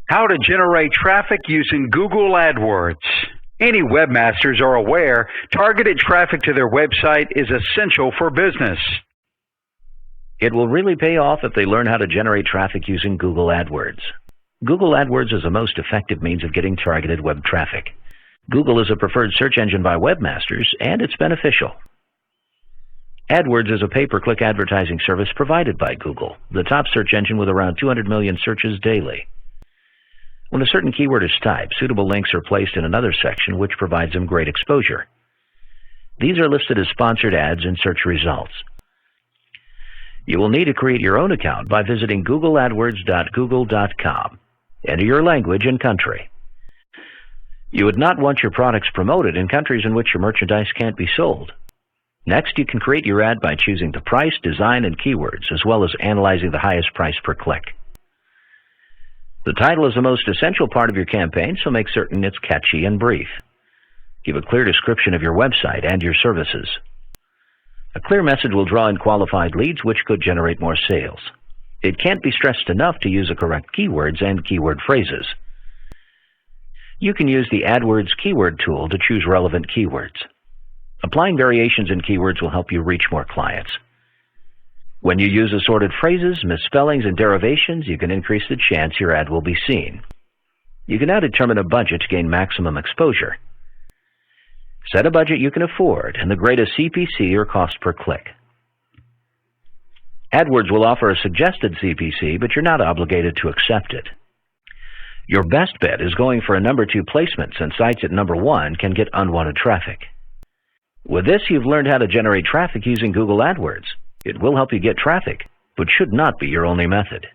How to generate traffic using Google AdWords. Any webmasters are aware targeted traffic to their website is essential for business. It will really pay off if they learn how to generate traffic using Google AdWords. Google AdWords is the most effective means of getting targeted web traffic. Google is a preferred search engine by webmasters, and it's beneficial. AdWords is a pay-per-click advertising service provided by Google, the top search engine with around 200 million searches daily. When a certain keyword is typed, suitable links are placed in another section which provides them great exposure. These are listed as sponsored ads in search results. You will need to create your own account by visiting googleadwords.google.com. Enter your language and country. You would not want your products promoted in countries in which your merchandise can't be sold. Next, you can create your ad by choosing the price, design, and keywords, as well as analyzing the highest price per click. The title is the most essential part of your campaign, so make certain it's catchy and brief. Give a clear description of your website and your services. A clear message will draw in qualified leads, which could generate more sales. It can't be stressed enough to use the correct keywords and keyword phrases. You can use the AdWords keyword tool to choose relevant keywords. Applying variations in keywords will help you reach more clients. When you use assorted phrases, misspellings, and derivations, you can increase the chance your ad will be seen. You can now determine a budget to gain maximum exposure. Set a budget you can afford and the greatest CPC or cost per click. AdWords will offer a suggested CPC, but you're not obligated to accept it. Your best bet is going for a number 2 placement, since sites at number 1 can get unwanted traffic. With this, you've learned how to generate traffic using Google AdWords. It will help you get traffic, but should not be your only method.